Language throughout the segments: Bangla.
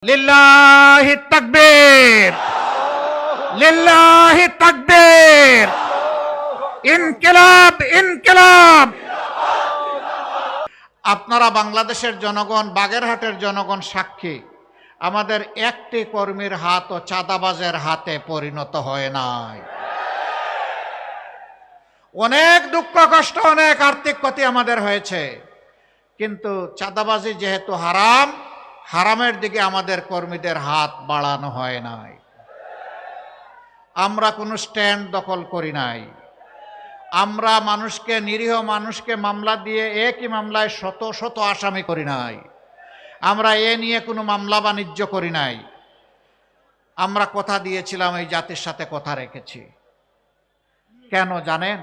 লিল্লাহি তাকবীর, লিল্লাহি তাকবীর, ইনকিলাব ইনকিলাব। আপনারা বাংলাদেশের জনগণ, বাগেরহাটের জনগণ সাক্ষী, আমাদের একটি কর্মীর হাত ও চাঁদাবাজের হাতে পরিণত হয় নাই। অনেক দুঃখ কষ্ট, অনেক আর্থিক ক্ষতি আমাদের হয়েছে, কিন্তু চাঁদাবাজি যেহেতু হারাম, হারামের দিকে আমাদের কর্মীদের হাত বাড়ানো হয় নাই। আমরা কোনো স্ট্যান্ড দখল করি নাই। আমরা মানুষকে, নিরীহ মানুষকে মামলা দিয়ে একই মামলায় শত শত আসামি করি নাই। আমরা এ নিয়ে কোনো মামলা বাণিজ্য করি নাই। আমরা কথা দিয়েছিলাম, এই জাতির সাথে কথা রেখেছি। কেন জানেন?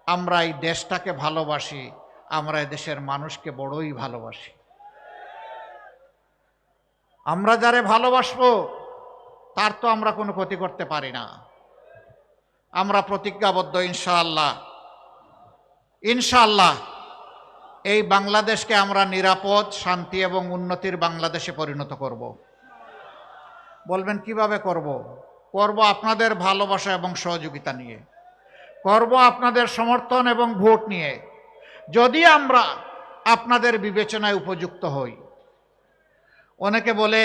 আমরা এই দেশটাকে ভালোবাসি, আমরা এই দেশের মানুষকে বড়ই ভালোবাসি। আমরা যারে ভালোবাসবো তার তো আমরা কোনো ক্ষতি করতে পারি না। আমরা প্রতিজ্ঞাবদ্ধ, ইনশাআল্লাহ ইনশাআল্লাহ এই বাংলাদেশকে আমরা নিরাপদ, শান্তি এবং উন্নতির বাংলাদেশে পরিণত করব। বলবেন কিভাবে করব? করব আপনাদের ভালোবাসা এবং সহযোগিতা নিয়ে, করব আপনাদের সমর্থন এবং ভোট নিয়ে। যদি আমরা আপনাদের বিবেচনায় উপযুক্ত হই। অনেকে বলে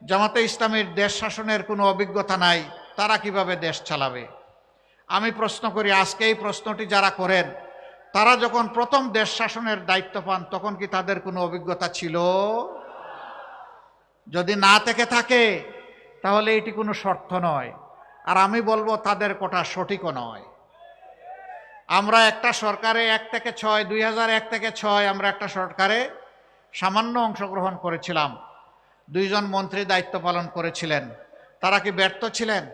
জামাতে ইসলামীর দেশ শাসনের কোনো অভিজ্ঞতা নাই, তারা কিভাবে দেশ চালাবে? আমি প্রশ্ন করি, আজকে এই প্রশ্নটি যারা করেন, তারা যখন প্রথম দেশ শাসনের দায়িত্ব পান তখন কি তাদের কোনো অভিজ্ঞতা ছিল? যদি না থেকে থাকে তাহলে এটি কোনো শর্ত নয়, আর আমি বলবো তাদের কথা সঠিকও নয়। আমরা একটা সরকারে 1 থেকে 6, 2001 থেকে 6 আমরা একটা সরকারে সামান্য অংশগ্রহণ করেছিলাম। 2 জন মন্ত্রী দায়িত্ব পালন করেছিলেন। তারা কি ব্যর্থ ছিলেন?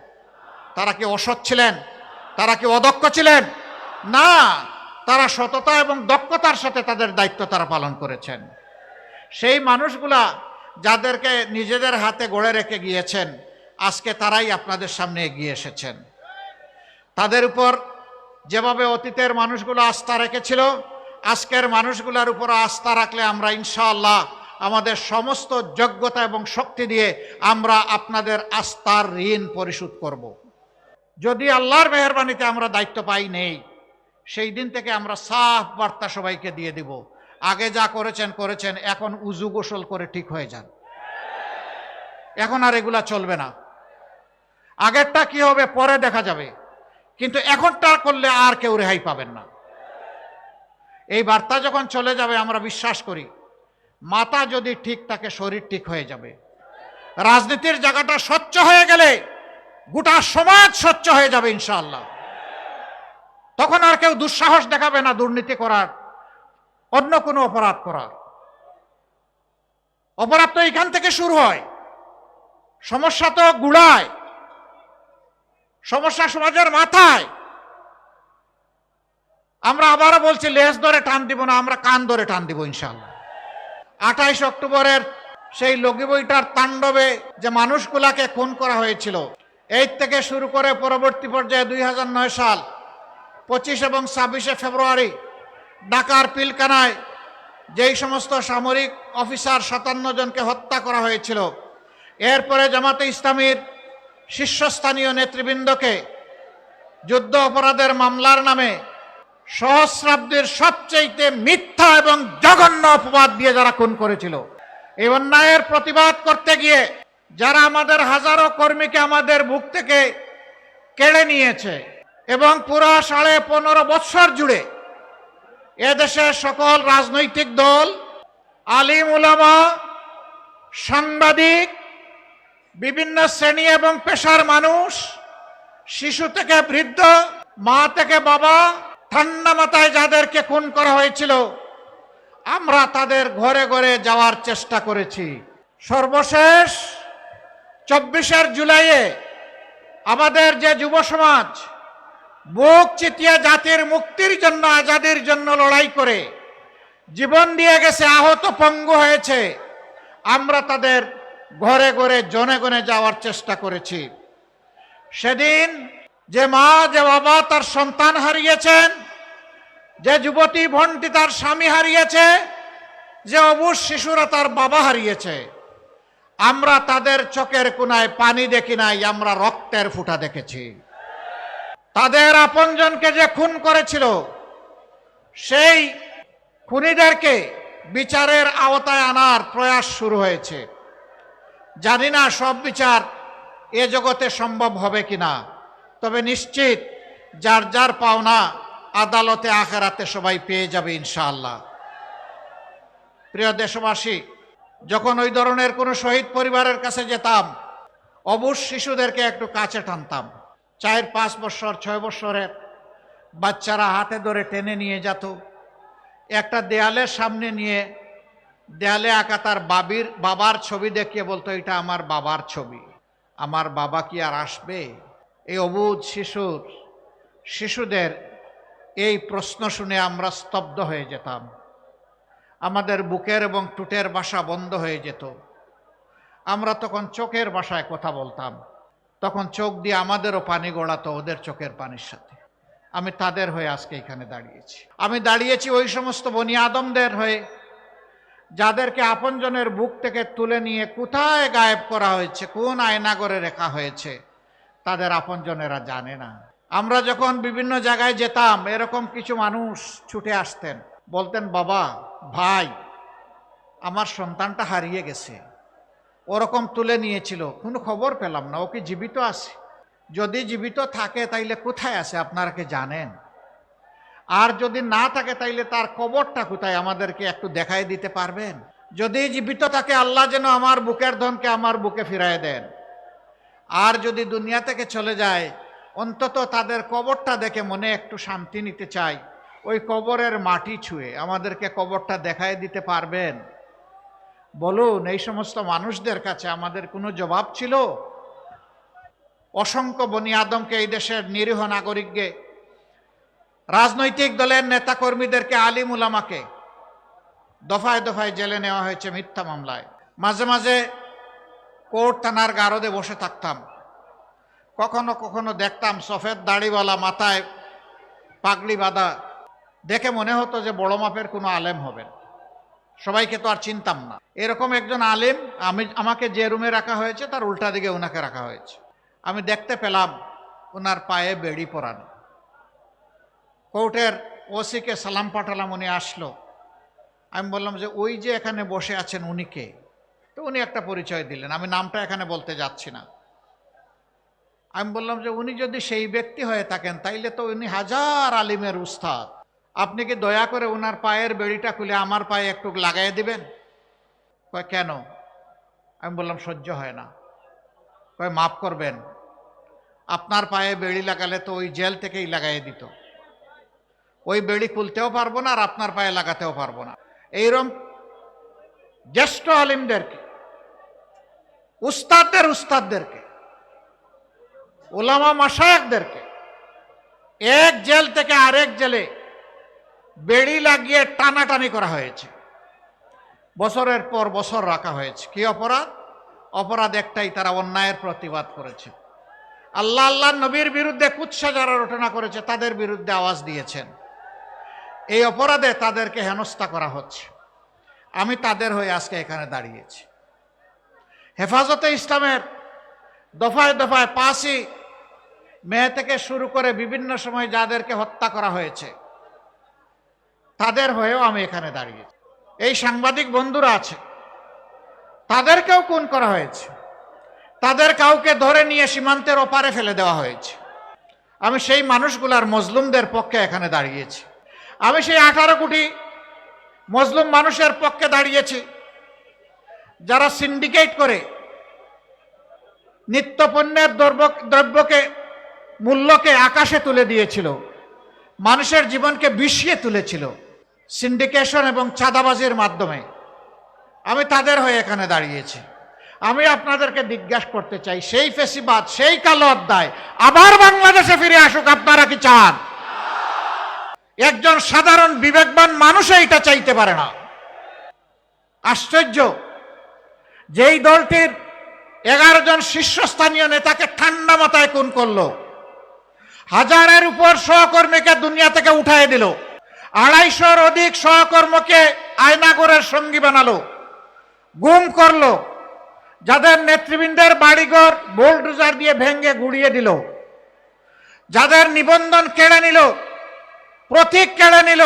তারা কি অসৎ ছিলেন? তারা কি অদক্ষ ছিলেন? না, তারা সততা এবং দক্ষতার সাথে তাদের দায়িত্ব তারা পালন করেছেন। সেই মানুষগুলা যাদেরকে নিজেদের হাতে গড়ে রেখে গিয়েছেন, আজকে তারাই আপনাদের সামনে এগিয়ে এসেছেন। তাদের উপর যেভাবে অতীতের মানুষগুলো আস্থা রেখেছিল, আজকের মানুষগুলোর উপর আস্থা রাখলে আমরা ইনশাআল্লাহ আমাদের সমস্ত যোগ্যতা এবং শক্তি দিয়ে আমরা আপনাদের আস্থার ঋণ পরিশোধ করব। যদি আল্লাহর মেহেরবানিতে আমরা দায়িত্ব পাই নেই, সেই দিন থেকে আমরা সাফ বার্তা সবাইকে দিয়ে দিব, আগে যা করেছেন করেছেন, এখন উজু গোসল করে ঠিক হয়ে যান। এখন আর এগুলা চলবে না। আগেরটা কি হবে পরে দেখা যাবে, কিন্তু এখনটা করলে আর কেউ রেহাই পাবেন না। এই বার্তা যখন চলে যাবে, আমরা বিশ্বাস করি মাথা যদি ঠিক থাকে শরীর ঠিক হয়ে যাবে। রাজনীতির জায়গাটা স্বচ্ছ হয়ে গেলে গোটা সমাজ স্বচ্ছ হয়ে যাবে ইনশাআল্লাহ। তখন আর কেউ দুঃসাহস দেখাবে না দুর্নীতি করার, অন্য কোনো অপরাধ করার। অপরাধ তো এখান থেকে শুরু হয়, সমস্যা তো গুড়ায়, সমস্যা সমাজের মাথায়। আমরা আবারও বলছি, লেজ ধরে টান দিব না, আমরা কান ধরে টান দিব ইনশাআল্লাহ। 28 অক্টোবরের সেই লগি বইটার তাণ্ডবে যে মানুষগুলাকে খুন করা হয়েছিল, এই থেকে শুরু করে পরবর্তী পর্যায়ে 2009 সাল 25 এবং 26 ফেব্রুয়ারি ঢাকার পিলখানায় যেই সমস্ত সামরিক অফিসার 57 জনকে হত্যা করা হয়েছিল, এরপরে জামাতে ইসলামীর শীর্ষস্থানীয় নেতৃবৃন্দকে যুদ্ধ অপরাধের মামলার নামে সহস্রাব্দের সবচেয়ে মিথ্যা এবং জঘন্য অপবাদ দিয়ে যারা খুন করেছিল, এই অন্যায়ের প্রতিবাদ করতে গিয়ে যারা আমাদের হাজারো কর্মীকে আমাদের বুক থেকে কেড়ে নিয়েছে, এবং পুরা 15.5 বৎসর জুড়ে এদেশের সকল রাজনৈতিক দল, আলিম উলামা, সাংবাদিক, বিভিন্ন শ্রেণী এবং পেশার মানুষ, শিশু থেকে বৃদ্ধ, মা থেকে বাবা, ঠান্ডা মাথায় যাদেরকে খুন করা হয়েছিল, আমরা তাদের ঘরে ঘরে যাওয়ার চেষ্টা করেছি। সর্বশেষ 24 জুলাইয়ে আমাদের যে যুব সমাজ বুক চিতিয়ে জাতির মুক্তির জন্য, আজাদির জন্য লড়াই করে জীবন দিয়ে গেছে, আহত পঙ্গু হয়েছে, আমরা তাদের ঘরে ঘরে জনে গনে যাওয়ার চেষ্টা করেছি। সেদিন যে মা, যে বাবা তার সন্তান হারিয়েছেন, যে যুবতী বোনটি তার স্বামী হারিয়েছে, যে অবুঝ শিশুরা তার বাবা হারিয়েছে, আমরা তাদের চোখের কোণায় পানি দেখি নাই, আমরা রক্তের ফুঁটা দেখেছি। তাদের আপনজনকে যে খুন করেছিল সেই খুনিদেরকে বিচারের আওতায় আনার প্রয়াস শুরু হয়েছে। জানি না সব বিচার এ জগতে সম্ভব হবে কিনা, তবে নিশ্চিত যার যার পাওনা আদালতে আখেরাতে সবাই পেয়ে যাবে ইনশাআল্লাহ। প্রিয় দেশবাসী, যখন ওই ধরনের কোনো শহীদ পরিবারের কাছে যেতাম, অবুঝ শিশুদেরকে একটু কাছে টানতাম। 4-5 বছর 6 বছরের বাচ্চারা হাতে ধরে টেনে নিয়ে যেত, একটা দেয়ালের সামনে নিয়ে দেয়ালে আঁকা তার বাবার ছবি দেখিয়ে বলতো, এটা আমার বাবার ছবি, আমার বাবা কি আর আসবে? এই অবুঝ শিশুদের এই প্রশ্ন শুনে আমরা স্তব্ধ হয়ে যেতাম। আমাদের বুকের এবং টুটের ভাষা বন্ধ হয়ে যেত। আমরা তখন চোখের ভাষায় কথা বলতাম, তখন চোখ দিয়ে আমাদেরও পানি গড়াতো ওদের চোখের পানির সাথে। আমি তাদের হয়ে আজকে এখানে দাঁড়িয়েছি। আমি দাঁড়িয়েছি ওই সমস্ত বনি আদমদের হয়ে যাদেরকে আপনজনের বুক থেকে তুলে নিয়ে কোথায় গায়েব করা হয়েছে, কোন আয়নাগরে রাখা হয়েছে, তাদের আপনজনেরা জানে না। আমরা যখন বিভিন্ন জায়গায় যেতাম, এরকম কিছু মানুষ ছুটে আসতেন, বলতেন, বাবা, ভাই, আমার সন্তানটা হারিয়ে গেছে, ওরকম তুলে নিয়েছিল, কোনো খবর পেলাম না, ও কি জীবিত আছে? যদি জীবিত থাকে তাইলে কোথায় আছে আপনারা কি জানেন? আর যদি না থাকে তাইলে তার কবরটা কোথায় আমাদেরকে একটু দেখাই দিতে পারবেন? যদি জীবিত থাকে, আল্লাহ যেন আমার বুকের ধনকে আমার বুকে ফিরায় দেন। আর যদি দুনিয়া থেকে চলে যায়, অন্তত তাদের কবরটা দেখে মনে একটু শান্তি নিতে চাই। ওই কবরের মাটি ছুঁয়ে আমাদেরকে কবরটা দেখাই দিতে পারবেন? বলুন, এই সমস্ত মানুষদের কাছে আমাদের কোনো জবাব ছিল? অসংখ্য বনি আদমকে, এই দেশের নিরীহ নাগরিককে, রাজনৈতিক দলের নেতাকর্মীদেরকে, আলিম উলামাকে দফায় দফায় জেলে নেওয়া হয়েছে মিথ্যা মামলায়। মাঝে মাঝে কোর্ট থানার গারদে বসে থাকতাম। কখনো কখনো দেখতাম সফেদ দাড়িওয়ালা, মাথায় পাগড়ি বাঁধা, দেখে মনে হতো যে বড় মাপের কোনো আলেম হবেন। সবাইকে তো আর চিনতাম না। এরকম একজন আলেম, আমাকে যে রুমে রাখা হয়েছে তার উল্টা দিকে ওনাকে রাখা হয়েছে। আমি দেখতে পেলাম ওনার পায়ে বেড়ি পরানো। কোর্টের ওসিকে সালাম পাঠালাম, উনি আসলো। আমি বললাম যে ওই যে এখানে বসে আছেন উনি কে? তো উনি একটা পরিচয় দিলেন, আমি নামটা এখানে বলতে যাচ্ছি না। আমি বললাম যে উনি যদি সেই ব্যক্তি হয়ে থাকেন তাইলে তো উনি হাজার আলিমের উস্তাদ, আপনি কি দয়া করে ওনার পায়ের বেড়িটা খুলে আমার পায়ে একটু লাগাই দিবেন? কয় কেন? আমি বললাম সহ্য হয় না। কয় মাফ করবেন, আপনার পায়ে বেড়ি লাগালে তো ওই জেল থেকেই লাগাই দিত, ওই বেড়ি খুলতেও পারবো না আর আপনার পায়ে লাগাতেও পারবো না। এইরকম জ্যেষ্ঠ আলিমদেরকে, উস্তাদদেরকে, ওলামা মাশায়েখদেরকে এক জেল থেকে আরেক জেলে বেড়ি লাগিয়ে টানাটানি করা হয়েছে, বছরের পর বছর রাখা হয়েছে। কি অপরাধ? অপরাধ একটাই, তারা অন্যায়ের প্রতিবাদ করেছে, আল্লাহ নবীর বিরুদ্ধে কুৎসা যারা রটনা করেছে তাদের বিরুদ্ধে আওয়াজ দিয়েছেন। এই অপরাধে তাদেরকে হেনস্থা করা হচ্ছে। আমি তাদের হয়ে আজকে এখানে দাঁড়িয়েছি। হেফাজতে ইসলামের দফায় দফায় 5ই মে থেকে শুরু করে বিভিন্ন সময় যাদেরকে হত্যা করা হয়েছে তাদের হয়েও আমি এখানে দাঁড়িয়েছি। এই সাংবাদিক বন্ধুরা আছে, তাদেরকেও খুন করা হয়েছে, তাদের কাউকে ধরে নিয়ে সীমান্তের ওপারে ফেলে দেওয়া হয়েছে। আমি সেই মানুষগুলার, মজলুমদের পক্ষে এখানে দাঁড়িয়েছি। আমি সেই 18 কোটি মজলুম মানুষের পক্ষে দাঁড়িয়েছি যারা সিন্ডিকেট করে নিত্যপণ্যের দ্রব্যকে, মূল্যকে আকাশে তুলে দিয়েছিল, মানুষের জীবনকে বিষিয়ে তুলেছিল সিন্ডিকেশন এবং চাঁদাবাজির মাধ্যমে। আমি তাদের হয়ে এখানে দাঁড়িয়েছি। আমি আপনাদেরকে জিজ্ঞাসা করতে চাই, সেই ফেসিবাদ, সেই কালো অধ্যায় আবার বাংলাদেশে ফিরে আসুক আপনারা কি চান? একজন সাধারণ বিবেকবান মানুষ এইটা চাইতে পারে না। আশ্চর্য, যেই দলটির 11 জন শীর্ষস্থানীয় নেতাকে ঠান্ডা মাথায় খুন করলো, 1000-এর উপর সহকর্মীকে দুনিয়া থেকে উঠায় দিল, 250-র অধিক সহকর্মীকে আয়নাগরের সঙ্গী বানালো, গুম করলো, যাদের নেতৃবৃন্দের বাড়িঘর বুলডোজার দিয়ে ভেঙে গুড়িয়ে দিল, যাদের নিবন্ধন কেড়ে নিল, প্রতীক কেড়ে নিল,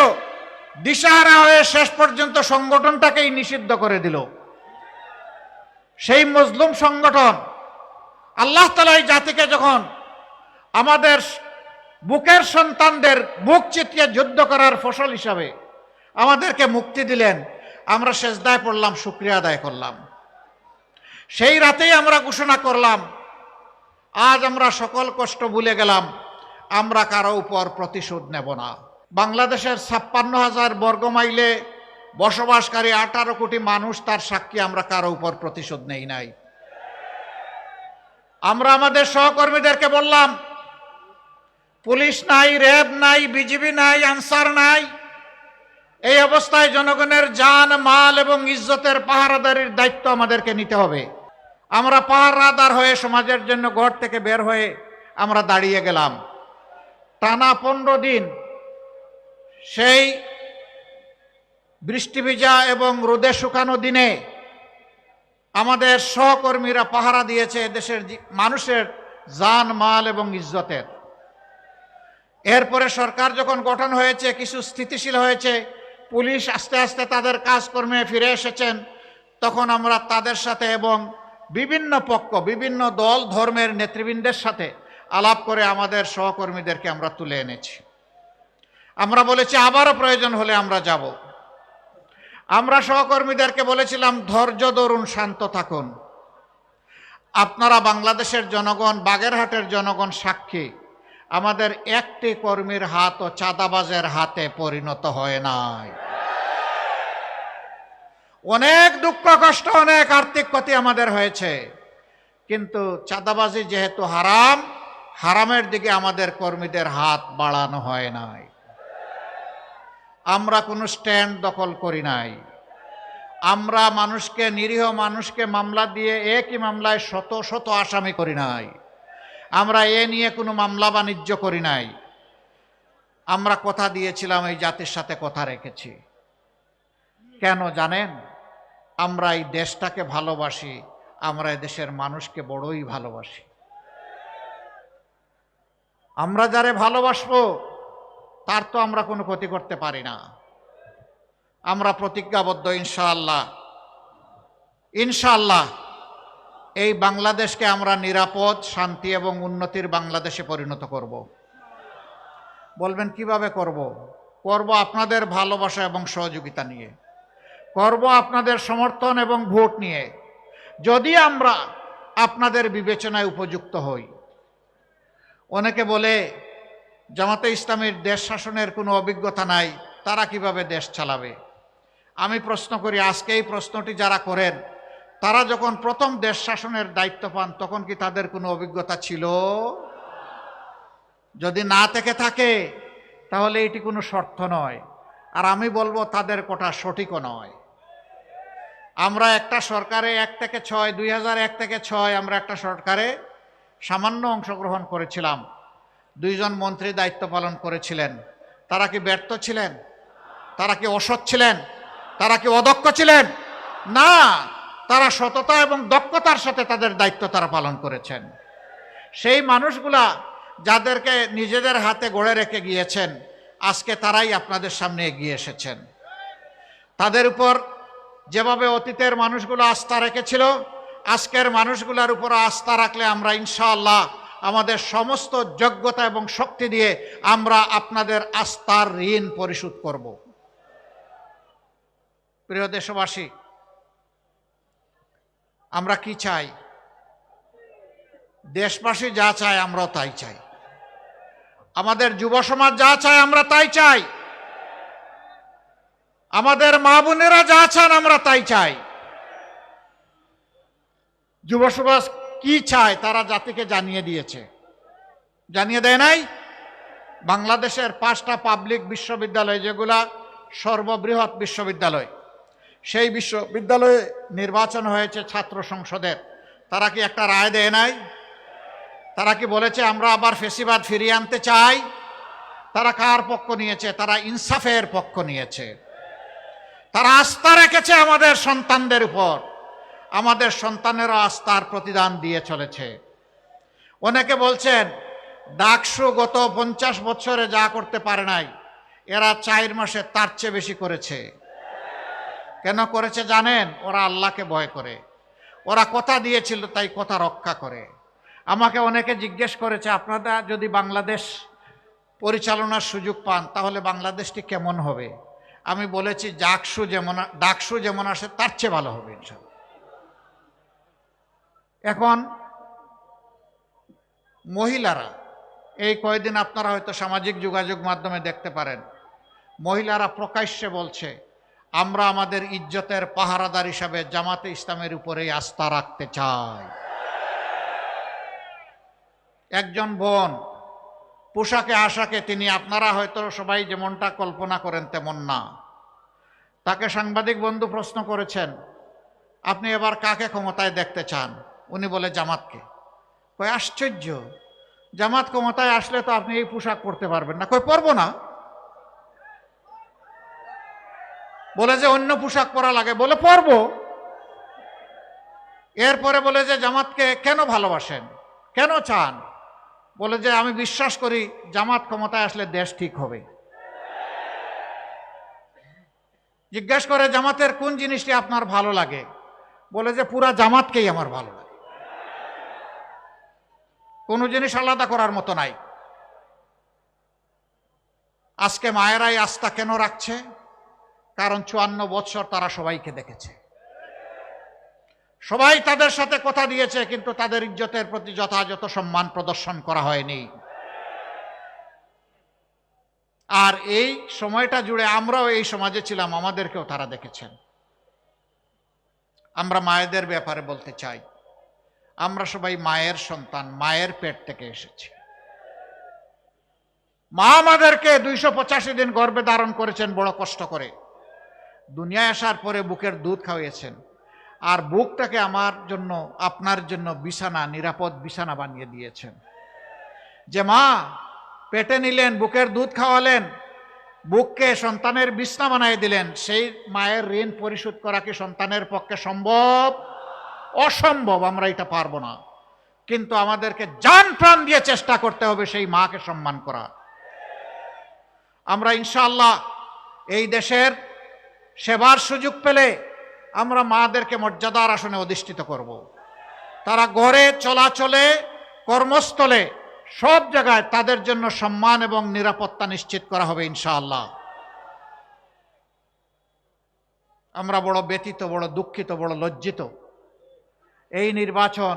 দিশাহারা হয়ে শেষ পর্যন্ত সংগঠনটাকেই নিষিদ্ধ করে দিল। সেই মজলুম সংগঠন আল্লাহ তাআলা এই জাতিকে যখন আমাদের বুকের সন্তানদের বুক চিতিয়ে যুদ্ধ করার ফসল হিসাবে আমাদেরকে মুক্তি দিলেন, আমরা সেজদায় পড়লাম, শুকরিয়া আদায় করলাম। সেই রাতেই আমরা ঘোষণা করলাম, আজ আমরা সকল কষ্ট ভুলে গেলাম, আমরা কারো উপর প্রতিশোধ নেব না। বাংলাদেশের 56,000 বর্গমাইলে বসবাসকারী 18 কোটি মানুষ তার সাক্ষী, আমরা কারো উপর প্রতিশোধ নেই নাই। আমরা আমাদের সহকর্মীদেরকে বললাম, পুলিশ নাই, র্যাব নাই, বিজিবি নাই, আনসার নাই, এই অবস্থায় জনগণের জান, মাল এবং ইজ্জতের পাহারাদারির দায়িত্ব আমাদেরকে নিতে হবে। আমরা পাহারাদার হয়ে সমাজের জন্য ঘর থেকে বের হয়ে আমরা দাঁড়িয়ে গেলাম। টানা 15 দিন সেই বৃষ্টি ভিজা এবং রোদে শুকানো দিনে আমাদের সহকর্মীরা পাহারা দিয়েছে দেশের মানুষের জান, মাল এবং ইজ্জতের। এরপরে সরকার যখন গঠন হয়েছে, কিছু স্থিতিশীল হয়েছে, পুলিশ আস্তে আস্তে তাদের কাজকর্মে ফিরে এসেছেন, তখন আমরা তাদের সাথে এবং বিভিন্ন পক্ষ, বিভিন্ন দল, ধর্মের নেতৃবৃন্দের সাথে আলাপ করে আমাদের সহকর্মীদেরকে আমরা তুলে এনেছি। আমরা বলেছি আবারও প্রয়োজন হলে আমরা যাব। আমরা সহকর্মীদেরকে বলেছিলাম, ধৈর্য ধরুন, শান্ত থাকুন। আপনারা বাংলাদেশের জনগণ, বাগেরহাটের জনগণ সাক্ষী, আমাদের একটি কর্মীর হাত ও চাঁদাবাজের হাতে পরিণত হয় নাই। অনেক দুঃখ কষ্ট, অনেক আর্থিক ক্ষতি আমাদের হয়েছে, কিন্তু চাঁদাবাজি যেহেতু হারাম, হারামের দিকে আমাদের কর্মীদের হাত বাড়ানো হয় নাই। আমরা কোনো স্ট্যান্ড দখল করি নাই। আমরা মানুষকে, নিরীহ মানুষকে মামলা দিয়ে একই মামলায় শত শত আসামি করি নাই। আমরা এ নিয়ে কোনো মামলা বাণিজ্য করি নাই। আমরা কথা দিয়েছিলাম, এই জাতির সাথে কথা রেখেছি। কেন জানেন? আমরা এই দেশটাকে ভালোবাসি, আমরা এই দেশের মানুষকে বড়ই ভালোবাসি। আমরা যারে ভালোবাসবো তার তো আমরা কোনো ক্ষতি করতে পারি না। আমরা প্রতিজ্ঞাবদ্ধ, ইনশাআল্লাহ, ইনশাআল্লাহ এই বাংলাদেশকে আমরা নিরাপদ, শান্তি এবং উন্নতির বাংলাদেশে পরিণত করব। বলবেন কিভাবে করব? করব আপনাদের ভালোবাসা এবং সহযোগিতা নিয়ে, করব আপনাদের সমর্থন এবং ভোট নিয়ে। যদি আমরা আপনাদের বিবেচনায় উপযুক্ত হই। অনেকে বলে জামাতে ইসলামীর দেশ শাসনের কোনো অভিজ্ঞতা নাই, তারা কিভাবে দেশ চালাবে? আমি প্রশ্ন করি, আজকে এই প্রশ্নটি যারা করেন, তারা যখন প্রথম দেশ শাসনের দায়িত্ব পান তখন কি তাদের কোনো অভিজ্ঞতা ছিল? যদি না থেকে থাকে তাহলে এটি কোনো শর্ত নয়, আর আমি বলবো তাদের কথা সঠিকও নয়। আমরা একটা সরকারে 1 থেকে 6, 2001 থেকে 6 আমরা একটা সরকারে সামান্য অংশগ্রহণ করেছিলাম। 2 জন মন্ত্রী দায়িত্ব পালন করেছিলেন। তারা কি ব্যর্থ ছিলেন? তারা কি অসৎ ছিলেন? তারা কি অদক্ষ ছিলেন? না, তারা সততা এবং দক্ষতার সাথে তাদের দায়িত্ব তারা পালন করেছেন। সেই মানুষগুলা যাদেরকে নিজেদের হাতে গড়ে রেখে গিয়েছেন, আজকে তারাই আপনাদের সামনে এগিয়ে এসেছেন। তাদের উপর যেভাবে অতীতের মানুষগুলো আস্থা রেখেছিল, আজকের মানুষগুলোর উপর আস্থা রাখলে আমরা ইনশাআল্লাহ আমাদের সমস্ত যোগ্যতা এবং শক্তি দিয়ে আমরা আপনাদের আস্থার ঋণ পরিশোধ করব। প্রিয় দেশবাসী, আমরা কি চাই? দেশবাসী যা চায় আমরাও তাই চাই। আমাদের যুব সমাজ যা চায় আমরা তাই চাই। আমাদের মা বোনেরা যা চান আমরা তাই চাই। যুব সমাজ কি চায় তারা জাতিকে জানিয়ে দিয়েছে। জানিয়ে দেয় নাই? বাংলাদেশের 5টা পাবলিক বিশ্ববিদ্যালয়, যেগুলা সর্ববৃহৎ বিশ্ববিদ্যালয়, সেই বিশ্ববিদ্যালয়ে নির্বাচন হয়েছে ছাত্র সংসদের। তারা কি একটা রায় দেয় নাই? তারা কি বলেছে আমরা আবার ফেসিবাদ ফিরিয়ে আনতে চাই? তারা কার পক্ষ নিয়েছে? তারা ইনসাফের পক্ষ নিয়েছে। তারা আস্থা রেখেছে আমাদের সন্তানদের উপর। আমাদের সন্তানেরা আজ তার প্রতিদান দিয়ে চলেছে। অনেকে বলছেন ডাকসু গত 50 বছরে যা করতে পারে নাই, এরা 4 মাসে তার চেয়ে বেশি করেছে। কেন করেছে জানেন? ওরা আল্লাহকে ভয় করে, ওরা কথা দিয়েছিল তাই কথা রক্ষা করে। আমাকে অনেকে জিজ্ঞেস করেছে, আপনারা যদি বাংলাদেশ পরিচালনার সুযোগ পান তাহলে বাংলাদেশটি কেমন হবে? আমি বলেছি ডাকসু যেমন আসে তার চেয়ে ভালো হবে ইনশাআল্লাহ। এখন মহিলারা, এই কয়েকদিন আপনারা হয়তো সামাজিক যোগাযোগ মাধ্যমে দেখতে পারেন, মহিলারা প্রকাশ্যে বলছে আমরা আমাদের ইজ্জতের পাহারাদার হিসাবে জামাতে ইসলামের উপরেই আস্থা রাখতে চাই। একজন বোন পোশাকে আশাকে, তিনি আপনারা হয়তো সবাই যেমনটা কল্পনা করেন তেমন না। তাকে সাংবাদিক বন্ধু প্রশ্ন করেছেন, আপনি এবার কাকে ক্ষমতায় দেখতে চান? উনি বলে জামাতকে। কয় আশ্চর্য, জামাত ক্ষমতায় আসলে তো আপনি এই পোশাক পরতে পারবেন না। কয় পরবো না। বলে যে অন্য পোশাক পরা লাগে, বলে পরবো। এরপরে বলে যে জামাতকে কেন ভালোবাসেন, কেন চান? বলে যে আমি বিশ্বাস করি জামাত ক্ষমতায় আসলে দেশ ঠিক হবে। জিজ্ঞেস করে জামাতের কোন জিনিসটি আপনার ভালো লাগে? বলে যে পুরা জামাতকেই আমার ভালো লাগে, কোনো জিনিস আলাদা করার মতো নাই। আজকে মায়েরাই আস্থা কেন রাখছে? কারণ 54 বছর তারা সবাইকে দেখেছে, সবাই তাদের সাথে কথা দিয়েছে, কিন্তু তাদের ইজ্জতের প্রতি যথাযথ সম্মান প্রদর্শন করা হয়নি। আর এই সময়টা জুড়ে আমরাও এই সমাজে ছিলাম, আমাদেরকেও তারা দেখেছেন। আমরা মায়েদের ব্যাপারে বলতে চাই, আমরা সবাই মায়ের সন্তান, মায়ের পেট থেকে এসেছি। মা আমাদেরকে 285 দিন গর্ভে ধারণ করেছেন বড় কষ্ট করে। দুনিয়ায় আসার পরে বুকের দুধ খাওয়িয়েছেন, আর বুকটাকে আমার জন্য, আপনার জন্য বিছানা, নিরাপদ বিছানা বানিয়ে দিয়েছেন। যে মা পেটে নিলেন, বুকের দুধ খাওয়ালেন, বুককে সন্তানের বিছানা বানিয়ে দিলেন, সেই মায়ের ঋণ পরিশোধ করা কি সন্তানের পক্ষে সম্ভব? অসম্ভব। আমরা এটা পারবো না, কিন্তু আমাদেরকে জান প্রাণ দিয়ে চেষ্টা করতে হবে সেই মাকে সম্মান করা। আমরা ইনশাআল্লাহ এই দেশের সেবার সুযোগ পেলে আমরা মাদেরকে মর্যাদার আসনে অধিষ্ঠিত করব। তারা ঘরে, চলাচলে, কর্মস্থলে, সব জায়গায় তাদের জন্য সম্মান এবং নিরাপত্তা নিশ্চিত করা হবে ইনশাআল্লাহ। আমরা বড় ব্যথিত, বড় দুঃখিত, বড় লজ্জিত। এই নির্বাচন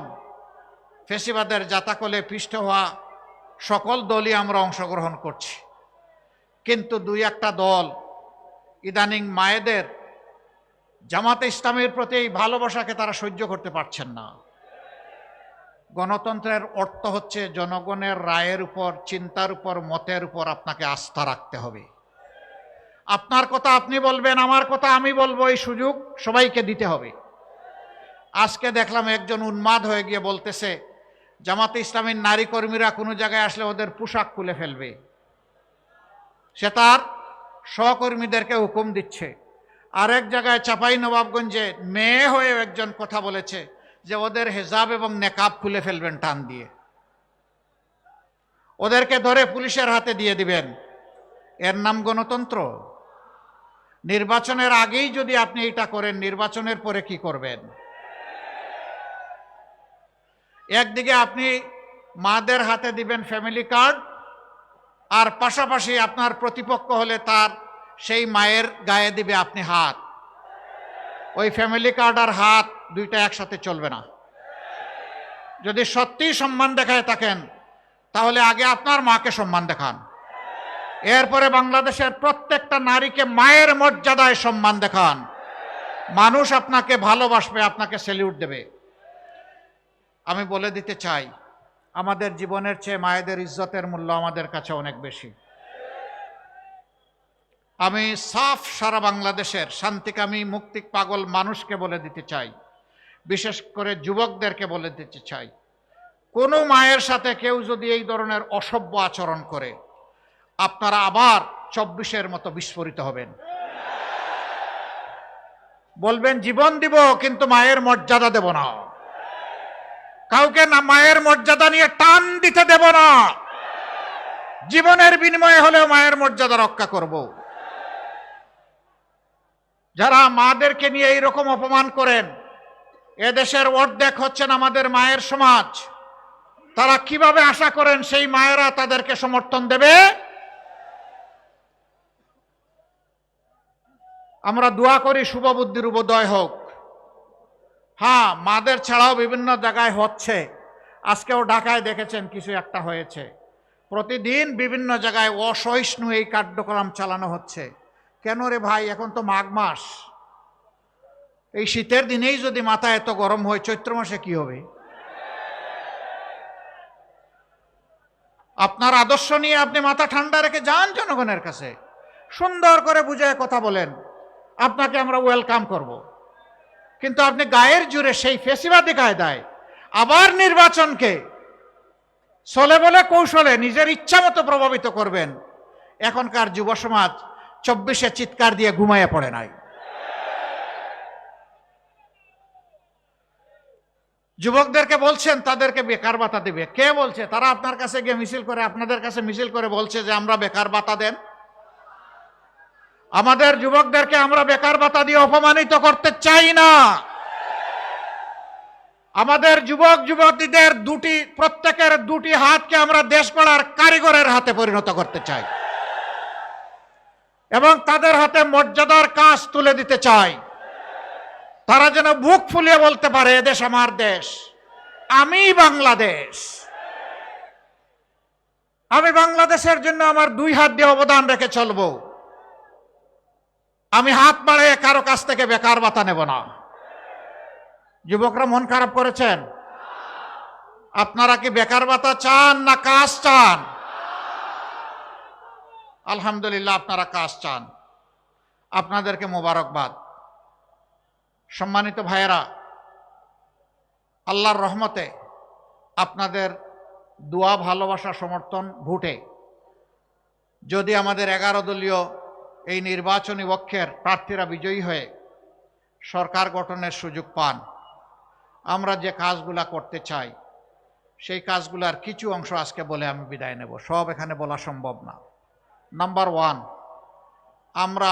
ফ্যাসিবাদের জাতাকলে পিষ্ট হওয়া সকল দলই আমরা অংশগ্রহণ করছি, কিন্তু 2-1টা দল ইদানিং মায়েদের, জামাতে ইসলামের প্রতি এই ভালোবাসাকে তারা সহ্য করতে পারছেন না। গণতন্ত্রের অর্থ হচ্ছে জনগণের রায়ের উপর, চিন্তার উপর, মতের উপর আপনাকে আস্থা রাখতে হবে। আপনার কথা আপনি বলবেন, আমার কথা আমি বলবো, এই সুযোগ সবাইকে দিতে হবে। আজকে দেখলাম একজন উন্মাদ হয়ে গিয়ে বলতেছে জামাতে ইসলামের নারী কর্মীরা কোনো জায়গায় আসলে ওদের পোশাক খুলে ফেলবে। সে তার সহকর্মীদেরকে হুকুম দিচ্ছে। আরেক জায়গায় চাঁপাইনবাবগঞ্জে মেয়ে হয়ে একজন কথা বলেছে যে ওদের হেজাব এবং নেকাব খুলে ফেলবেন টান দিয়ে, ওদেরকে ধরে পুলিশের হাতে দিয়ে দিবেন। এর নাম গণতন্ত্র? নির্বাচনের আগেই যদি আপনি এটা করেন, নির্বাচনের পরে কি করবেন? একদিকে আপনি মাদের হাতে দিবেন ফ্যামিলি কার্ড, আর পাশাপাশি আপনার প্রতিপক্ষ হলে তার সেই মায়ের গায়ে দিবে আপনি হাত। ওই ফ্যামিলি কার্ড আর হাত দুইটা একসাথে চলবে না। যদি সত্যিই সম্মান দেখায় থাকেন তাহলে আগে আপনার মাকে সম্মান দেখান, এরপরে বাংলাদেশের প্রত্যেকটা নারীকে মায়ের মর্যাদায় সম্মান দেখান। মানুষ আপনাকে ভালোবাসবে, আপনাকে স্যালিউট দেবে। আমি বলে দিতে চাই, আমাদের জীবনের চেয়ে মায়েদের ইজ্জতের মূল্য আমাদের কাছে অনেক বেশি। আমি সাফ সারা বাংলাদেশের শান্তিকামী, মুক্তি পাগল মানুষকে বলে দিতে চাই, বিশেষ করে যুবকদেরকে বলে দিতে চাই, কোনো মায়ের সাথে কেউ যদি এই ধরনের অসভ্য আচরণ করে, আপনারা আবার 24-এর মতো বিস্ফোরিত হবেন। বলবেন জীবন দিব কিন্তু মায়ের মর্যাদা দেব না, কাউকে না মায়ের মর্যাদা নিয়ে টান দিতে দেব না, জীবনের বিনিময়ে হলেও মায়ের মর্যাদা রক্ষা করব। যারা মাদেরকে নিয়ে এইরকম অপমান করেন, এদেশের অর্ধেক হচ্ছেন আমাদের মায়ের সমাজ, তারা কিভাবে আশা করেন সেই মায়েরা তাদেরকে সমর্থন দেবে? আমরা দোয়া করি শুভবুদ্ধির উদয় হোক। হ্যাঁ, মাদের ছাড়াও বিভিন্ন জায়গায় হচ্ছে, আজকেও ঢাকায় দেখেছেন কিছু একটা হয়েছে। প্রতিদিন বিভিন্ন জায়গায় অসহিষ্ণু এই কার্যক্রম চালানো হচ্ছে। কেন রে ভাই, এখন তো মাঘ মাস, এই শীতের দিনেই যদি মাথা এত গরম হয়, চৈত্র মাসে কি হবে? আপনার আদর্শ নিয়ে আপনি মাথা ঠান্ডা রেখে যান জনগণের কাছে, সুন্দর করে বুঝায় কথা বলেন, আপনাকে আমরা ওয়েলকাম করব। কিন্তু আপনি গায়ের জোরে সেই ফেসিবাদী কায়দায় আবার নির্বাচনকে চলে বলে কৌশলে নিজের ইচ্ছা মতো প্রভাবিত করবেন। এখনকার যুব সমাজ 24-এ চিৎকার দিয়ে ঘুমাইয়া পড়ে নাই। যুবকদেরকে বলছেন তাদেরকে বেকার ভাতা দেবে, কে বলছে? তারা আপনার কাছে গিয়ে মিছিল করে, আপনাদের কাছে মিছিল করে বলছে যে আমরা বেকার ভাতা দেন। আমাদের যুবকদেরকে আমরা বেকার ভাতা দিয়ে অপমানিত করতে চাই না। আমাদের যুবক যুবতীদের প্রত্যেকের দুটি হাতকে আমরা দেশ গড়ার কারিগরের হাতে পরিণত করতে চাই এবং তাদের হাতে মর্যাদার কাজ তুলে দিতে চাই। তারা যেন বুক ফুলিয়ে বলতে পারে, এদেশ আমার দেশ, আমি বাংলাদেশ, আমি বাংলাদেশের জন্য আমার দুই হাত দিয়ে অবদান রেখে চলবো। আমি হাত বাড়িয়ে কারো কাছ থেকে বেকার ভাতা নেব না। যুবকরা মন খারাপ করেছেন? আপনারা কি বেকার ভাতা চান না কাজ চান? আলহামদুলিল্লাহ, আপনারা কাজ চান, আপনাদেরকে মোবারকবাদ। সম্মানিত ভাইয়েরা, আল্লাহর রহমতে আপনাদের দোয়া, ভালোবাসা, সমর্থন, ভোটে যদি আমাদের 11 দলীয় এই নির্বাচনী পক্ষের প্রার্থীরা বিজয়ী হয়ে সরকার গঠনের সুযোগ পান, আমরা যে কাজগুলা করতে চাই সেই কাজগুলার কিছু অংশ আজকে বলে আমি বিদায় নেব। সব এখানে বলা সম্ভব না। নাম্বার 1, আমরা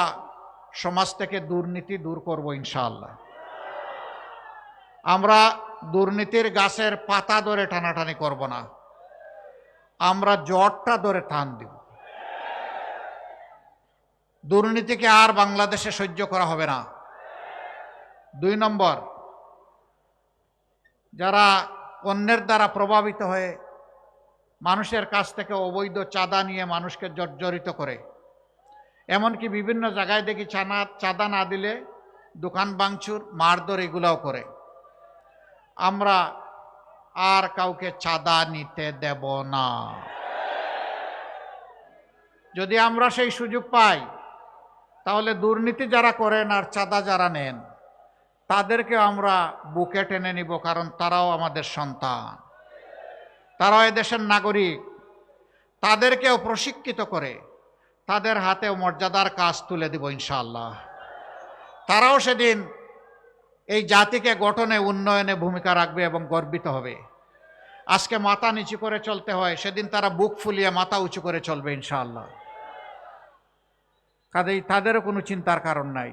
সমাজ থেকে দুর্নীতি দূর করব ইনশাআল্লাহ। আমরা দুর্নীতির গাছের পাতা ধরে টানাটানি করব না, আমরা জটটা ধরে টান দিব। দুর্নীতিকে আর বাংলাদেশে সহ্য করা হবে না। 2 নম্বর, যারা অন্যের দ্বারা প্রভাবিত হয়ে মানুষের কাছ থেকে অবৈধ চাঁদা নিয়ে মানুষকে জর্জরিত করে, এমনকি বিভিন্ন জায়গায় দেখি চাঁদা না দিলে দোকান ভাঙচুর, মারধর এগুলাও করে, আমরা আর কাউকে চাঁদা নিতে দেব না। যদি আমরা সেই সুযোগ পাই তাহলে দুর্নীতি যারা করেন আর চাঁদা যারা নেন তাদেরকে আমরা বুকে টেনে নিব, কারণ তারাও আমাদের সন্তান, তারাও এদেশের নাগরিক। তাদেরকেও প্রশিক্ষিত করে তাদের হাতেও মর্যাদার কাজ তুলে দিব ইনশাআল্লাহ। তারাও সেদিন এই জাতিকে গঠনে, উন্নয়নে ভূমিকা রাখবে এবং গর্বিত হবে। আজকে মাথা নিচু করে চলতে হয়, সেদিন তারা বুক ফুলিয়ে মাথা উঁচু করে চলবে ইনশাআল্লাহ। কাজেই তাদেরও কোনো চিন্তার কারণ নাই।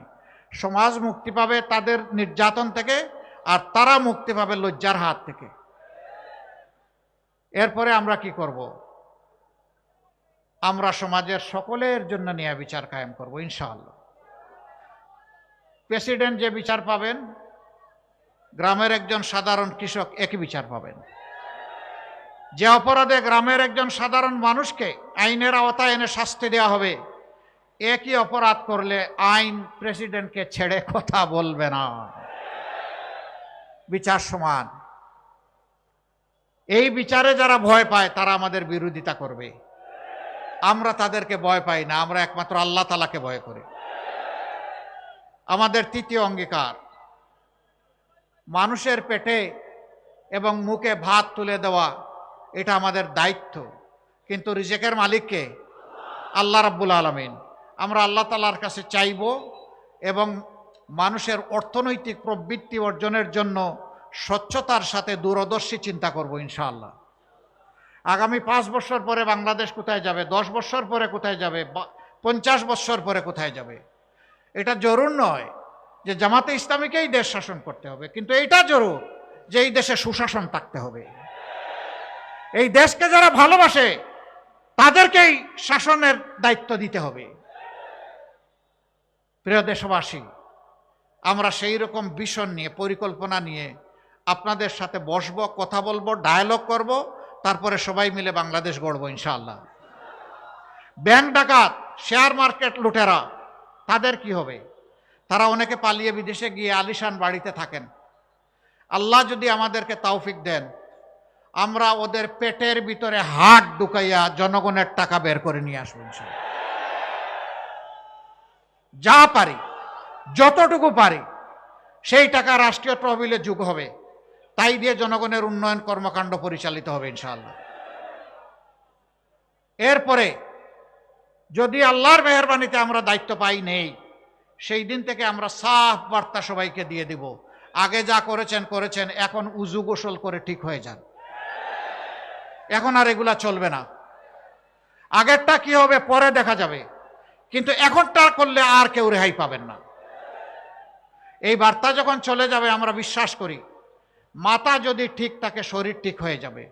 সমাজ মুক্তি পাবে তাদের নির্যাতন থেকে, আর তারা মুক্তি পাবে লজ্জার হাত থেকে। এরপরে আমরা কি করব? আমরা সমাজের সকলের জন্য ন্যায় বিচার কায়েম করব ইনশাআল্লাহ। প্রেসিডেন্ট যে বিচার পাবেন, গ্রামের একজন সাধারণ কৃষক একই বিচার পাবেন। যে অপরাধে গ্রামের একজন সাধারণ মানুষকে আইনের আওতায় এনে শাস্তি দেওয়া হবে, একই অপরাধ করলে আইন প্রেসিডেন্টকে ছেড়ে কথা বলবে না। বিচার সমান। এই বিচারে যারা ভয় পায় তারা আমাদের বিরোধিতা করবে। আমরা তাদেরকে ভয় পাই না, আমরা একমাত্র আল্লাহ তাআলাকে ভয় করি। আমাদের তৃতীয় অঙ্গীকার, মানুষের পেটে এবং মুখে ভাত তুলে দেওয়া এটা আমাদের দায়িত্ব, কিন্তু রিজেকের মালিককে আল্লাহ রাব্বুল আলামিন। আমরা আল্লাহ তাআলার কাছে চাইব এবং মানুষের অর্থনৈতিক প্রবৃত্তি অর্জনের জন্য স্বচ্ছতার সাথে দূরদর্শী চিন্তা করব ইনশাআল্লাহ। আগামী 5 বছর পরে বাংলাদেশ কোথায় যাবে, 10 বছর পরে কোথায় যাবে, 50 বছর পরে কোথায় যাবে, এটা জরুর নয় যে জামাতে ইসলামীকেই দেশ শাসন করতে হবে, কিন্তু এইটা জরুর যে এই দেশে সুশাসন থাকতে হবে। এই দেশকে যারা ভালোবাসে তাদেরকেই শাসনের দায়িত্ব দিতে হবে। প্রিয় দেশবাসী, আমরা সেই রকম ভিশন নিয়ে, পরিকল্পনা নিয়ে আপনাদের সাথে বসবো, কথা বলবো, ডায়ালগ করব, তারপরে সবাই মিলে বাংলাদেশ গড়ব ইনশাআল্লাহ। ব্যাংক ডাকাত, শেয়ার মার্কেট লুটেরা, তাদের কি হবে? তারা অনেকে পালিয়ে বিদেশে গিয়ে আলিশান বাড়িতে থাকেন। আল্লাহ যদি আমাদেরকে তৌফিক দেন, আমরা ওদের পেটের ভিতরে হাত ঢুকাইয়া জনগণের টাকা বের করে নিয়ে আসবো ইনশাআল্লাহ। যা পারি, যতটুকু পারি, সেই টাকা রাষ্ট্রীয় তহবিলে যোগ হবে, তাই দিয়ে জনগণের উন্নয়ন কর্মকাণ্ড পরিচালিত হবে ইনশাআল্লাহ। এরপরে যদি আল্লাহর মেহেরবানিতে আমরা দায়িত্ব পাই নেই, সেই দিন থেকে আমরা সাফ বার্তা সবাইকে দিয়ে দিব, আগে যা করেছেন করেছেন, এখন উজু গোসল করে ঠিক হয়ে যান। এখন আর এগুলা চলবে না। আগেরটা কি হবে পরে দেখা যাবে, কিন্তু এখনটা করলে আর কেউ রেহাই পাবেন না। এই বার্তা যখন চলে যাবে, আমরা বিশ্বাস করি মাথা যদি ঠিক থাকে শরীর ঠিক হয়ে যাবে।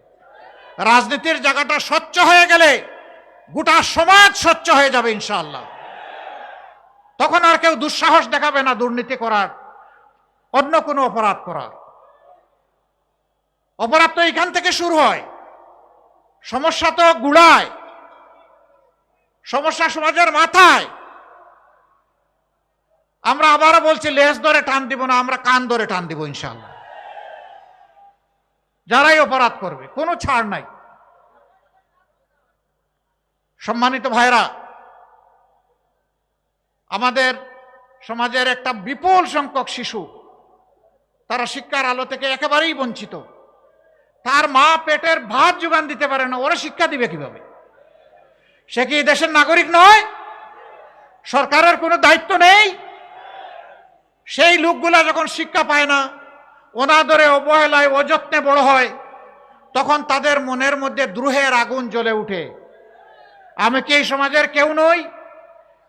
রাজনীতির জায়গাটা স্বচ্ছ হয়ে গেলে গোটা সমাজ স্বচ্ছ হয়ে যাবে ইনশাআল্লাহ। তখন আর কেউ দুঃসাহস দেখাবে না দুর্নীতি করার, অন্য কোনো অপরাধ করার। অপরাধ তো এখান থেকে শুরু হয়, সমস্যা তো গুড়ায়, সমস্যা সমাজের মাথায়। আমরা আবারও বলছি, লেজ ধরে টান দিব না, আমরা কান ধরে টান দিব ইনশাআল্লাহ। যারাই অপরাধ করবে কোনো ছাড় নাই। সম্মানিত ভাইরা, আমাদের সমাজের একটা বিপুল সংখ্যক শিশু, তারা শিক্ষার আলো থেকে একেবারেই বঞ্চিত। তার মা পেটের ভাত যোগান দিতে পারে না, ওরা শিক্ষা দিবে কিভাবে? সে কি দেশের নাগরিক নয়? সরকারের কোনো দায়িত্ব নেই? সেই লোকগুলা যখন শিক্ষা পায় না, অনাদরে, অবহেলায়, অযত্নে বড় হয়, তখন তাদের মনের মধ্যে দ্রোহের আগুন জ্বলে উঠে। আমি কি এই সমাজের কেউ নই?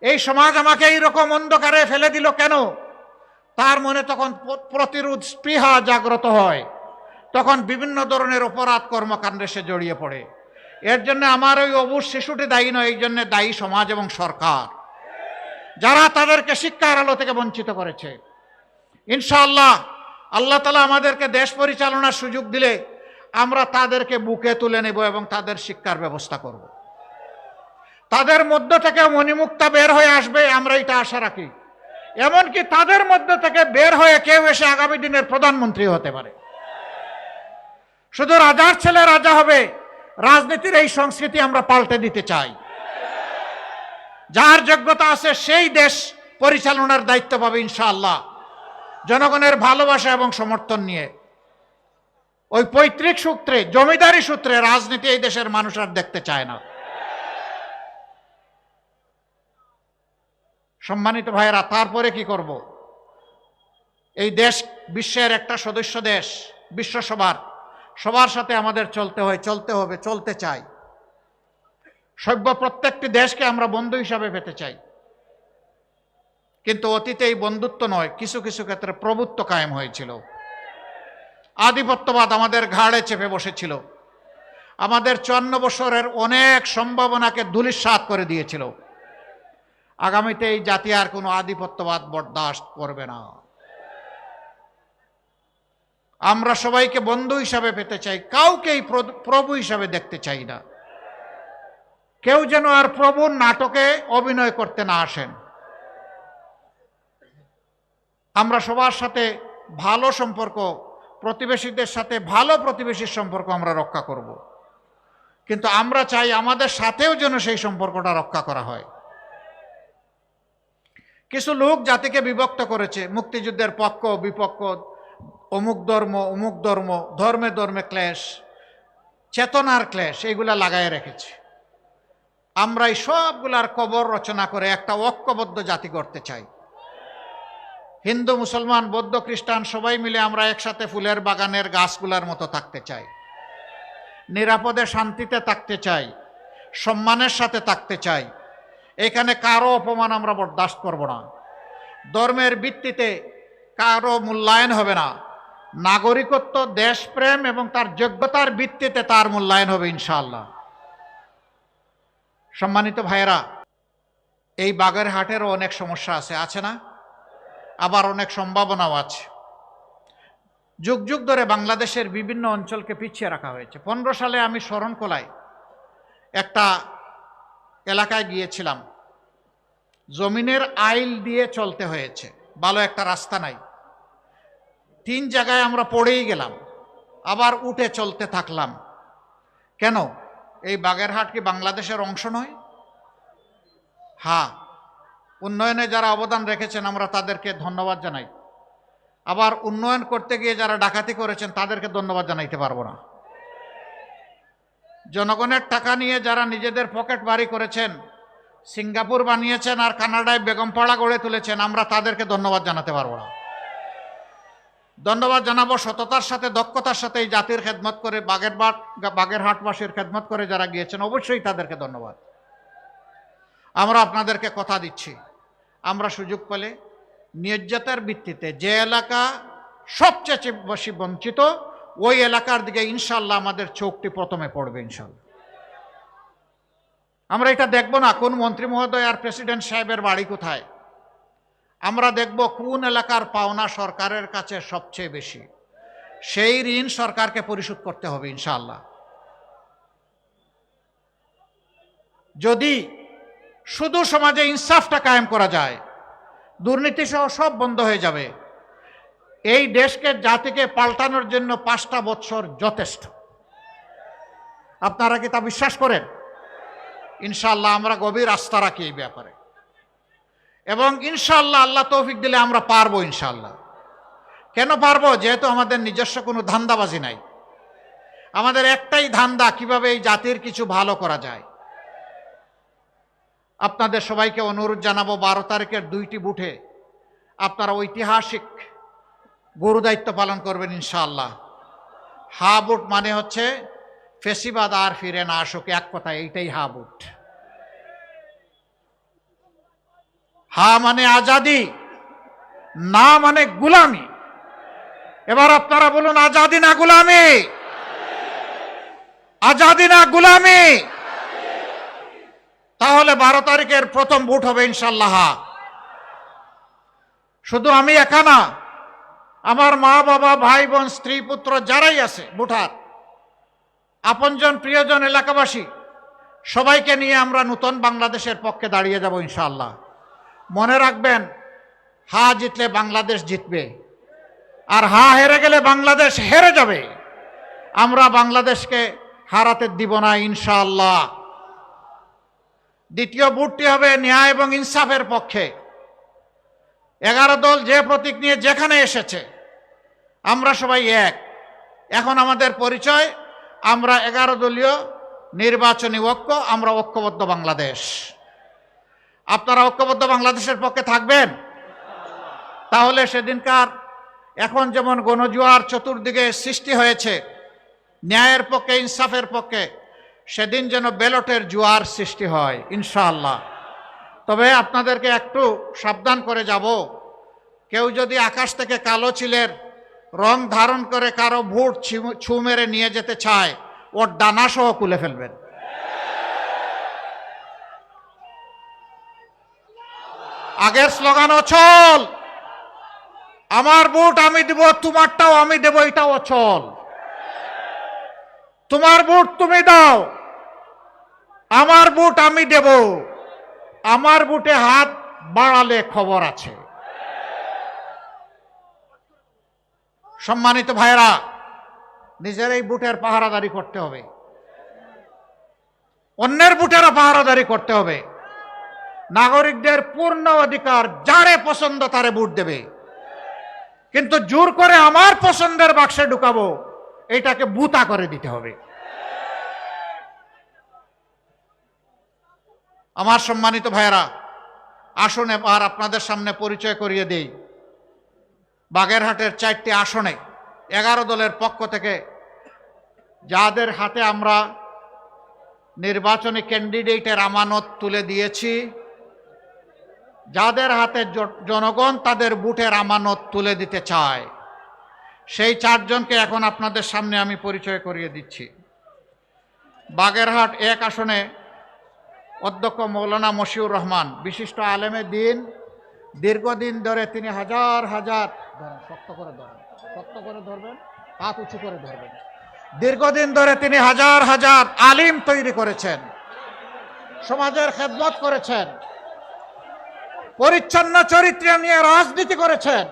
এই সমাজ আমাকে এইরকম অন্ধকারে ফেলে দিল কেন? তার মনে তখন প্রতিরোধ স্পৃহা জাগ্রত হয়, তখন বিভিন্ন ধরনের অপরাধ কর্মকাণ্ডে সে জড়িয়ে পড়ে। এর জন্য আমার ওই অবুঝ শিশুটি দায়ী নয়, এই জন্য দায়ী সমাজ এবং সরকার, যারা তাদেরকে শিক্ষার আলো থেকে বঞ্চিত করেছে। ইনশাআল্লাহ আল্লাহ তাআলা আমাদেরকে দেশ পরিচালনার সুযোগ দিলে আমরা তাদেরকে বুকে তুলে নেব এবং তাদের শিক্ষার ব্যবস্থা করব। তাদের মধ্য থেকে মণিমুক্তা বের হয়ে আসবে, আমরা এটা আশা রাখি। এমনকি তাদের মধ্য থেকে বের হয়ে কেউ এসে আগামী দিনের প্রধানমন্ত্রী হতে পারে। শুধু রাজার ছেলে রাজা হবে, রাজনীতির এই সংস্কৃতি আমরা পাল্টে দিতে চাই। যার যোগ্যতা আছে সেই দেশ পরিচালনার দায়িত্ব পাবে ইনশাআল্লাহ, জনগণের ভালোবাসা এবং সমর্থন নিয়ে। ওই পৈতৃক সূত্রে, জমিদারি সূত্রে রাজনীতি এই দেশের মানুষ আর দেখতে চায় না। সম্মানিত ভাইয়েরা, তারপরে কি করব? এই দেশ বিশ্বের একটা সদস্য দেশ, বিশ্বসভার, সবার সাথে আমাদের চলতে হয়, চলতে হবে, চলতে চাই। সভ্য প্রত্যেকটি দেশকে আমরা বন্ধু হিসাবে পেতে চাই, কিন্তু অতীতে এই বন্ধুত্ব নয়, কিছু কিছু ক্ষেত্রে প্রভুত্ব কায়েম হয়েছিল। আধিপত্যবাদ আমাদের ঘাড়ে চেপে বসেছিল, আমাদের 54 বছরের অনেক সম্ভাবনাকে ধূলিসাৎ করে দিয়েছিল। আগামীতে এই জাতি আর কোনো আধিপত্যবাদ বরদাস্ত করবে না। আমরা সবাইকে বন্ধু হিসাবে পেতে চাই, কাউকেই প্রভু হিসাবে দেখতে চাই না। কেউ যেন আর প্রভুর নাটকে অভিনয় করতে না আসেন। আমরা সবার সাথে ভালো সম্পর্ক, প্রতিবেশীদের সাথে ভালো প্রতিবেশীর সম্পর্ক আমরা রক্ষা করব, কিন্তু আমরা চাই আমাদের সাথেও যেন সেই সম্পর্কটা রক্ষা করা হয়। কিছু লোক জাতিকে বিভক্ত করেছে, মুক্তিযুদ্ধের পক্ষ বিপক্ষ, অমুক ধর্ম অমুক ধর্ম, ধর্মে ধর্মে ক্লেশ, চেতনার ক্লেশ, এইগুলা লাগায় রেখেছে। আমরা এই সবগুলার কবর রচনা করে একটা ঐক্যবদ্ধ জাতি করতে চাই। হিন্দু, মুসলমান, বৌদ্ধ, খ্রিস্টান সবাই মিলে আমরা একসাথে ফুলের বাগানের গাছগুলার মতো থাকতে চাই, নিরাপদে শান্তিতে থাকতে চাই, সম্মানের সাথে থাকতে চাই। এখানে কারো অপমান আমরা বরদাস্ত করব না। ধর্মের ভিত্তিতে কারো মূল্যায়ন হবে না। নাগরিকত্ব, দেশপ্রেম এবং তার যোগ্যতার ভিত্তিতে তার মূল্যায়ন হবে ইনশাআল্লাহ। সম্মানিত ভাইয়েরা, এই বাগেরহাটেরও অনেক সমস্যা আছে না? আবার অনেক সম্ভাবনাও আছে। যুগ যুগ ধরে বাংলাদেশের বিভিন্ন অঞ্চলকে পিছিয়ে রাখা হয়েছে। 15 সালে আমি শরণখোলায় একটা এলাকায় গিয়েছিলাম। জমিনের আইল দিয়ে চলতে হয়েছে, ভালো একটা রাস্তা নাই। 3 জায়গায় আমরা পড়েই গেলাম, আবার উঠে চলতে থাকলাম। কেন? এই বাগেরহাট কি বাংলাদেশের অংশ নয়? হ্যাঁ, উন্নয়নে যারা অবদান রেখেছেন আমরা তাদেরকে ধন্যবাদ জানাই। আবার উন্নয়ন করতে গিয়ে যারা ডাকাতি করেছেন তাদেরকে ধন্যবাদ জানাইতে পারবো না। জনগণের টাকা নিয়ে যারা নিজেদের পকেট ভারী করেছেন, সিঙ্গাপুর বানিয়েছেন আর কানাডায় বেগমপাড়া গড়ে তুলেছেন, আমরা তাদেরকে ধন্যবাদ জানাতে পারবো না। ধন্যবাদ জানাবো সততার সাথে, দক্ষতার সাথে এই জাতির খেদমত করে, বাগেরহাটবাসীর খেদমত করে যারা গিয়েছেন, অবশ্যই তাদেরকে ধন্যবাদ। আমরা আপনাদেরকে কথা দিচ্ছি, আমরা সুযোগ পেলে ন্যায্যতার ভিত্তিতে যে এলাকা সবচেয়ে বেশি বঞ্চিত ওই এলাকার দিকে ইনশাল্লাহ আমাদের চোখটি প্রথমে পড়বে ইনশাল্লাহ। আমরা এটা দেখব না কোন মন্ত্রী মহোদয় আর প্রেসিডেন্ট সাহেবের বাড়ি কোথায়, আমরা দেখব কোন এলাকার পাওনা সরকারের কাছে সবচেয়ে বেশি, সেই ঋণ সরকারকে পরিশোধ করতে হবে ইনশাআল্লাহ। যদি শুধু সমাজে ইনসাফটা কায়েম করা যায়, দুর্নীতি সহ সব বন্ধ হয়ে যাবে। এই দেশকে, জাতিকে পাল্টানোর জন্য 5টা বছর যথেষ্ট। আপনারা কি তা বিশ্বাস করেন? ইনশাআল্লাহ আমরা গভীর আস্থা রাখি এই ব্যাপারে, এবং ইনশাআল্লাহ আল্লাহ তৌফিক দিলে আমরা পারবো ইনশাআল্লাহ। কেন পারবো? যেহেতু আমাদের নিজস্ব কোনো ধান্দাবাজি নাই। আমাদের একটাই ধান্দা, কিভাবে এই জাতির কিছু ভালো করা যায়। আপনাদের সবাইকে অনুরোধ জানাবো, 12 তারিখের 2টি বুথে আপনারা ঐতিহাসিক গুরু দায়িত্ব পালন করবেন ইনশাআল্লাহ। হা বুট মানে হচ্ছে ফেসিবাদ আর ফিরে না আসুক, এক কথা এইটাই হা বুট। হা মানে আজাদি, না মানে গুলামি। এবার আপনারা বলুন, আজাদি না গুলামি? আজাদি না গুলামি? তাহলে 12 তারিখের প্রথম ভোট হবে ইনশাআল্লাহ। শুধু আমি একা না, আমার মা বাবা, ভাই বোন, স্ত্রী পুত্র যারাই আছে ভোটার, আপনজন, প্রিয়জন, এলাকাবাসী সবাইকে নিয়ে আমরা নতুন বাংলাদেশের পক্ষে দাঁড়িয়ে যাব ইনশাআল্লাহ। মনে রাখবেন, হা জিতলে বাংলাদেশ জিতবে, আর হা হেরে গেলে বাংলাদেশ হেরে যাবে। আমরা বাংলাদেশকে হারাতে দিব না ইনশাআল্লাহ। দ্বিতীয় ভোটটি হবে ন্যায় এবং ইনসাফের পক্ষে। 11 দল যে প্রতীক নিয়ে যেখানে এসেছে, আমরা সবাই এক। এখন আমাদের পরিচয়, আমরা 11 দলীয় নির্বাচনী ঐক্য, আমরা ঐক্যবদ্ধ বাংলাদেশ। আপনারা ঐক্যবদ্ধ বাংলাদেশের পক্ষে থাকবেন? তাহলে সেদিনকার এখন যেমন গণজোয়ার চতুর্দিকে সৃষ্টি হয়েছে ন্যায়ের পক্ষে, ইনসাফের পক্ষে, সেদিন যেন ব্যালটের জোয়ার সৃষ্টি হয় ইনশাআল্লাহ। তবে আপনাদেরকে একটু সাবধান করে যাব, কেউ যদি আকাশ থেকে কালো চিলের রং ধারণ করে কারো ভোট ছু মেরে নিয়ে যেতে চায়, ওর ডানা সহ খুলে ফেলবেন। আগের স্লোগান অচল, আমার ভোট আমি দেব, তোমারটাও আমি দেব, এটাও অচল। তোমার ভোট তুমি দাও, আমার ভোট আমি দেব, আমার ভোটে হাত বাড়ালে খবর আছে। সম্মানিত ভাইরা, নিজের এই ভোটের পাহারাদারি করতে হবে, অন্যের ভোটেরও পাহারাদারি করতে হবে। নাগরিকদের পূর্ণ অধিকার, যারে পছন্দ তারে ভোট দেবে, কিন্তু জোর করে আমার পছন্দের বাক্সে ঢুকাবো, এটাকে বুতা করে দিতে হবে। আমার সম্মানিত ভাইয়েরা, আসুন এবার আপনাদের সামনে পরিচয় করিয়ে দেই বাগেরহাটের 4টি আসনে 11 দলের পক্ষ থেকে যাদের হাতে আমরা নির্বাচনী ক্যান্ডিডেটের আমানত তুলে দিয়েছি, যাদের হাতে জনগণ তাদের ভোটের আমানত তুলে দিতে চায়, সেই 4 জনকে এখন আপনাদের সামনে আমি পরিচয় করিয়ে দিচ্ছি। বাগেরহাট 1 আসনে অধ্যক্ষ মৌলানা মশিউর রহমান, বিশিষ্ট আলেমে দিন, দীর্ঘদিন ধরে তিনি হাজার হাজার শক্ত করে ধরবেন, হাত উঁচু করে ধরবেন, দীর্ঘদিন ধরে তিনি হাজার হাজার আলিম তৈরি করেছেন, সমাজের খেদমত করেছেন, পরিচ্ছন্ন চরিত্র নিয়ে রাজনীতি করেছেন।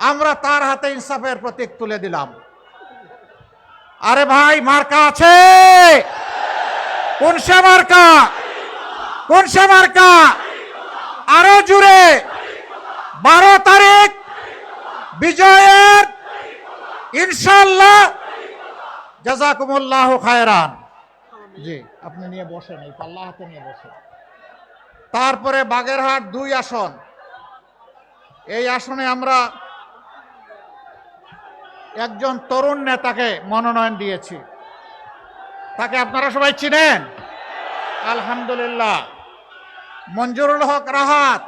আমরা তার হাতে ইনসাফের প্রতীক তুলে দিলাম। আরে ভাই, মার্কা আছে? কোন সে মার্কা? কোন সে মার্কা? আরো জুড়ে 12 তারিখ বিজয়ের ইনশাআল্লাহ। জাযাকুমুল্লাহু খায়রান। জি, আপনি নিয়ে বসেন, এই পাল্লা হাতে নিয়ে বসেন। তারপরে বাগেরহাট 2 আসন, এই আসনে আমরা একজন তরুণ নেতাকে মনোনয়ন দিয়েছি। তাকে আপনারা সবাই চিনেন, আলহামদুলিল্লাহ, মঞ্জুরুল হক রাহাত।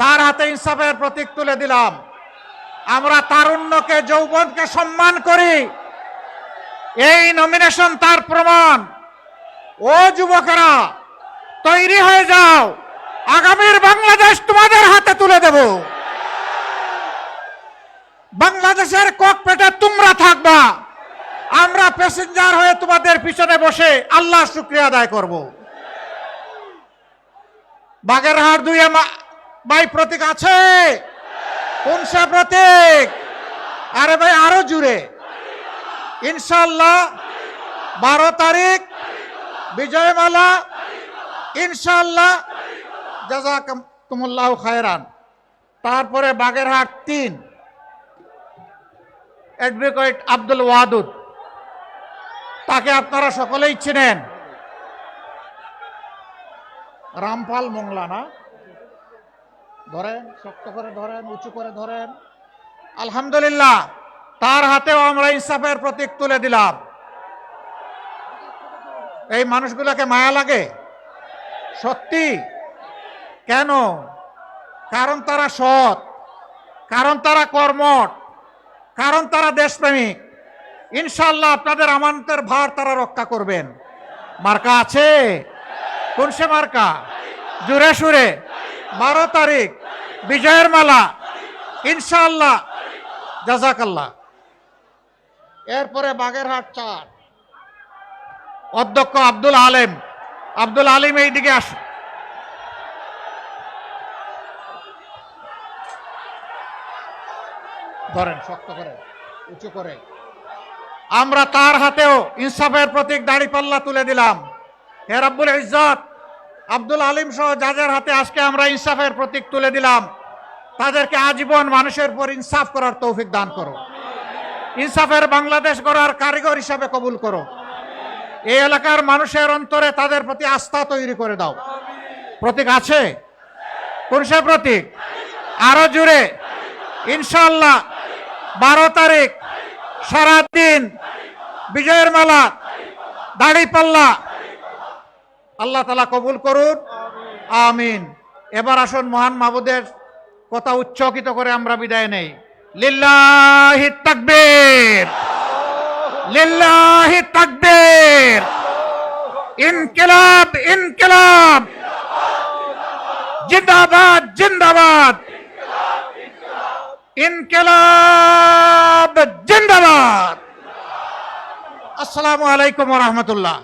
তার হাতে ইনসাফের প্রতীক তুলে দিলাম। আমরা তারুণ্যকে, যৌবনকে সম্মান করি, এই নমিনেশন তার প্রমাণ। ও যুবকেরা, তৈরি হয়ে যাও, আগামীর বাংলাদেশ তোমাদের হাতে তুলে দেব। বাংলাদেশের ককপিটে তোমরা থাকবা, আমরা প্যাসেঞ্জার হয়ে তোমাদের পিছনে বসে আল্লাহর শুকরিয়া আদায় করব। বাগেরহাট 2 ভাই প্রতীক আছে? কোন সে প্রতীক? আরে ভাই, আরো জুড়ে ইনশাআল্লাহ 12 তারিখ বিজয়মালা ইনশাআল্লাহ। জাযাকুমুল্লাহু খায়রান। তারপরে বাগেরহাট 3 অ্যাডভোকেট আব্দুল ওয়াদুদ, তাকে আপনারা সকলেই চিনেন। রামপাল মোংলা না? ধরেন, শক্ত করে ধরেন, উঁচু করে ধরেন। আলহামদুলিল্লাহ, তার হাতেও আমরা ইনসাফের প্রতীক তুলে দিলাম। এই মানুষগুলোকে মায়া লাগে সত্যি। কেন? কারণ তারা সৎ, কারণ তারা কর্মঠ, কারণ তারা দেশপ্রেমিক। ইনশাআল্লাহ আপনাদের আমানতের ভার তারা রক্ষা করবেন। মার্কা আছে? কোন সে মার্কা? জুড়ে সুরে 12 তারিখ বিজয়ের মালা ইনশাআল্লাহ। জাযাকাল্লাহ। এরপরে বাগেরহাট 4 অধ্যক্ষ আব্দুল আলিম। আব্দুল আলিম, এইদিকে আসুন। ধরেন, শক্ত করে, উঁচু করে। আমরা তার হাতেও ইনসাফের প্রতীক দাড়িপাল্লা তুলে দিলাম। হে রব্বুল ইজ্জত, আব্দুল আলিম সহ যাদের হাতে আজকে আমরা ইনসাফের প্রতীক তুলে দিলাম, তাদেরকে আজীবন মানুষের উপর ইনসাফ করার তৌফিক দান করো। ইনসাফের বাংলাদেশ গড়ার কারিগর হিসাবে কবুল করো। এই এলাকার মানুষের অন্তরে তাদের প্রতি আস্থা তৈরি করে দাও। প্রতীক আছে? কোন সে প্রতীক? আরো জুড়ে ইনশাআল্লাহ 12 তারিখ সারাদিন বিজয়ের মালা দাড়িপাল্লা। আল্লাহ তাআলা কবুল করুন, আমিন। এবার আসুন মহান মাবুদের কথা উচ্চকিত করে আমরা বিদায় নেই। লিল্লাহি তাকবীর, লিল্লাহি তাকবীর। ইনকিলাব, ইনকিলাব, জিন্দাবাদ, জিন্দাবাদ, ইনকিলাব জিন্দাবাদ। আসসালামু আলাইকুম ওয়া রাহমাতুল্লাহ।